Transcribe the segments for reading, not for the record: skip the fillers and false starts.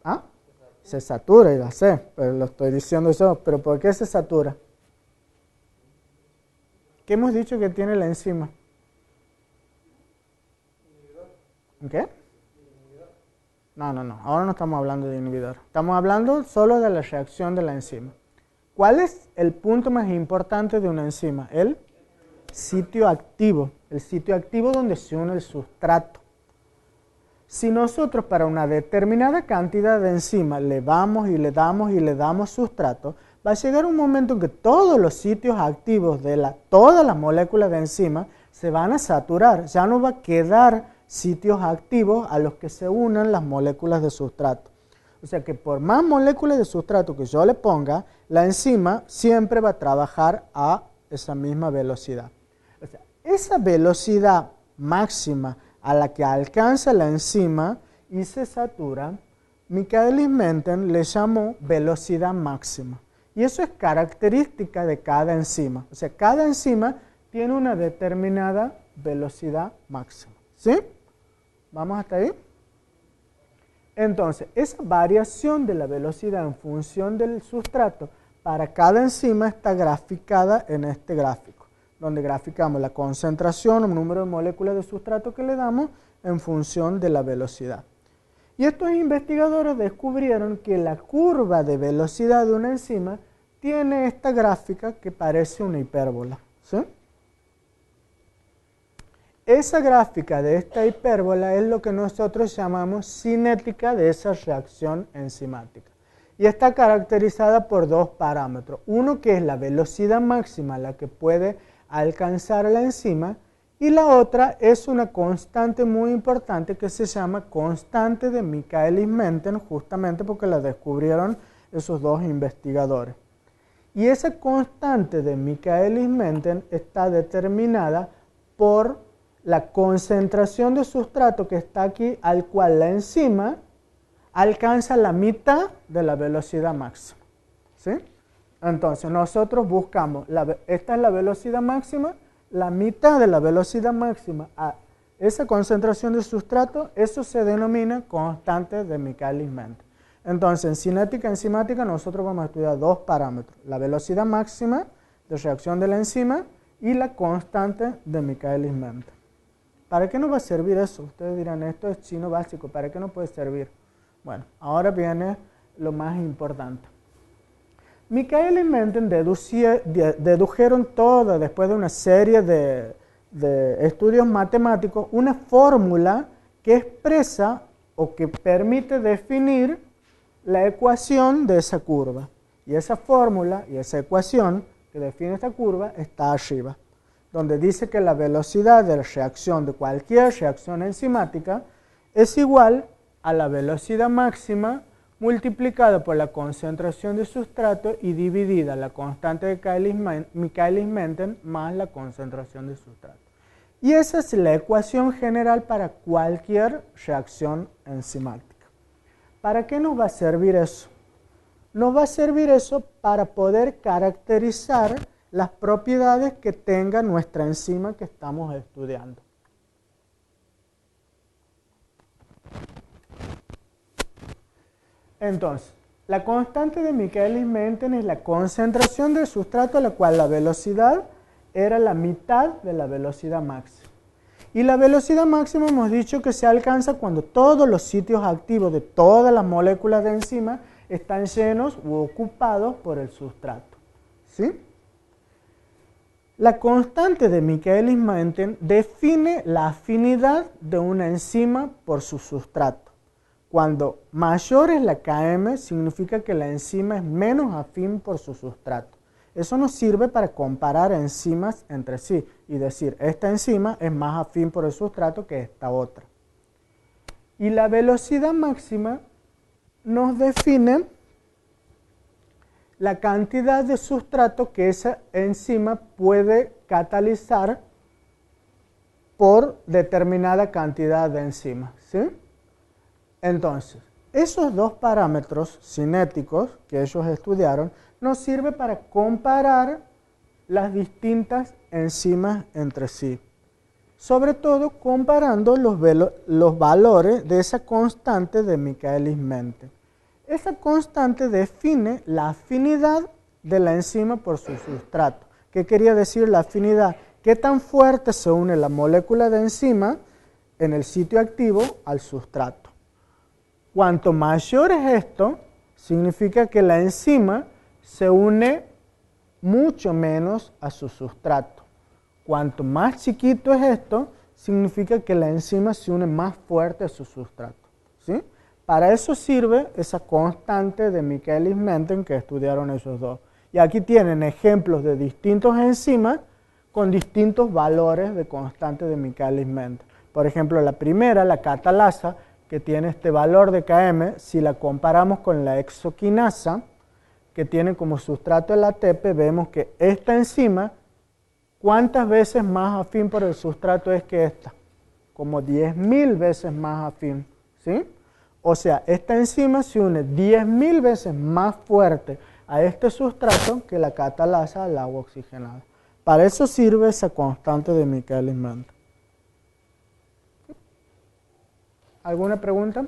¿Ah? Se satura, ya sé, pero lo estoy diciendo yo. ¿Pero por qué se satura? ¿Qué hemos dicho que tiene la enzima? ¿Qué? No, no, no. Ahora no estamos hablando de inhibidor. Estamos hablando solo de la reacción de la enzima. ¿Cuál es el punto más importante de una enzima? El sitio activo. El sitio activo donde se une el sustrato. Si nosotros para una determinada cantidad de enzima le damos y le damos y le damos sustrato, va a llegar un momento en que todos los sitios activos de todas las moléculas de enzima se van a saturar. Ya no va a quedar sitios activos a los que se unan las moléculas de sustrato. O sea que por más moléculas de sustrato que yo le ponga, la enzima siempre va a trabajar a esa misma velocidad. O sea, esa velocidad máxima a la que alcanza la enzima y se satura, Michaelis-Menten le llamó velocidad máxima. Y eso es característica de cada enzima. O sea, cada enzima tiene una determinada velocidad máxima. ¿Sí? ¿Vamos hasta ahí? Entonces, esa variación de la velocidad en función del sustrato para cada enzima está graficada en este gráfico, donde graficamos la concentración o número de moléculas de sustrato que le damos en función de la velocidad. Y estos investigadores descubrieron que la curva de velocidad de una enzima tiene esta gráfica que parece una hipérbola. ¿Sí? Esa gráfica de esta hipérbola es lo que nosotros llamamos cinética de esa reacción enzimática. Y está caracterizada por dos parámetros. Uno que es la velocidad máxima a la que puede alcanzar la enzima, y la otra es una constante muy importante que se llama constante de Michaelis-Menten, justamente porque la descubrieron esos dos investigadores. Y esa constante de Michaelis-Menten está determinada por la concentración de sustrato que está aquí, al cual la enzima alcanza la mitad de la velocidad máxima. ¿Sí? Entonces, nosotros buscamos, esta es la velocidad máxima, la mitad de la velocidad máxima a esa concentración de sustrato, eso se denomina constante de Michaelis-Menten. Entonces, en cinética enzimática nosotros vamos a estudiar dos parámetros, la velocidad máxima de reacción de la enzima y la constante de Michaelis-Menten. ¿Para qué nos va a servir eso? Ustedes dirán, esto es chino básico, ¿para qué nos puede servir? Bueno, ahora viene lo más importante. Michaelis-Menten dedujeron todo, después de una serie de estudios matemáticos, una fórmula que expresa o que permite definir la ecuación de esa curva. Y esa fórmula y esa ecuación que define esta curva está arriba, donde dice que la velocidad de la reacción de cualquier reacción enzimática es igual a la velocidad máxima multiplicada por la concentración de sustrato y dividida la constante de Michaelis-Menten más la concentración de sustrato. Y esa es la ecuación general para cualquier reacción enzimática. ¿Para qué nos va a servir eso? Nos va a servir eso para poder caracterizar las propiedades que tenga nuestra enzima que estamos estudiando. Entonces, la constante de Michaelis-Menten es la concentración del sustrato a la cual la velocidad era la mitad de la velocidad máxima. Y la velocidad máxima hemos dicho que se alcanza cuando todos los sitios activos de todas las moléculas de enzima están llenos u ocupados por el sustrato. ¿Sí? La constante de Michaelis-Menten define la afinidad de una enzima por su sustrato. Cuando mayor es la Km, significa que la enzima es menos afín por su sustrato. Eso nos sirve para comparar enzimas entre sí y decir, esta enzima es más afín por el sustrato que esta otra. Y la velocidad máxima nos define la cantidad de sustrato que esa enzima puede catalizar por determinada cantidad de enzimas, ¿sí? Entonces, esos dos parámetros cinéticos que ellos estudiaron nos sirven para comparar las distintas enzimas entre sí. Sobre todo comparando los valores de esa constante de Michaelis-Menten. Esa constante define la afinidad de la enzima por su sustrato. ¿Qué quería decir la afinidad? ¿Qué tan fuerte se une la molécula de enzima en el sitio activo al sustrato? Cuanto mayor es esto, significa que la enzima se une mucho menos a su sustrato. Cuanto más chiquito es esto, significa que la enzima se une más fuerte a su sustrato. ¿Sí? Para eso sirve esa constante de Michaelis-Menten que estudiaron esos dos. Y aquí tienen ejemplos de distintos enzimas con distintos valores de constante de Michaelis-Menten. Por ejemplo, la primera, la catalasa, que tiene este valor de Km, si la comparamos con la hexoquinasa, que tiene como sustrato el ATP, vemos que esta enzima, ¿cuántas veces más afín por el sustrato es que esta? Como 10.000 veces más afín, ¿sí? O sea, esta enzima se une 10.000 veces más fuerte a este sustrato que la catalasa al agua oxigenada. Para eso sirve esa constante de Michaelis-Menten. ¿Alguna pregunta?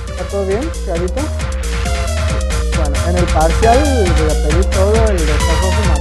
¿Está todo bien, clarito? Bueno, en el parcial voy a pedir todo el desarrollo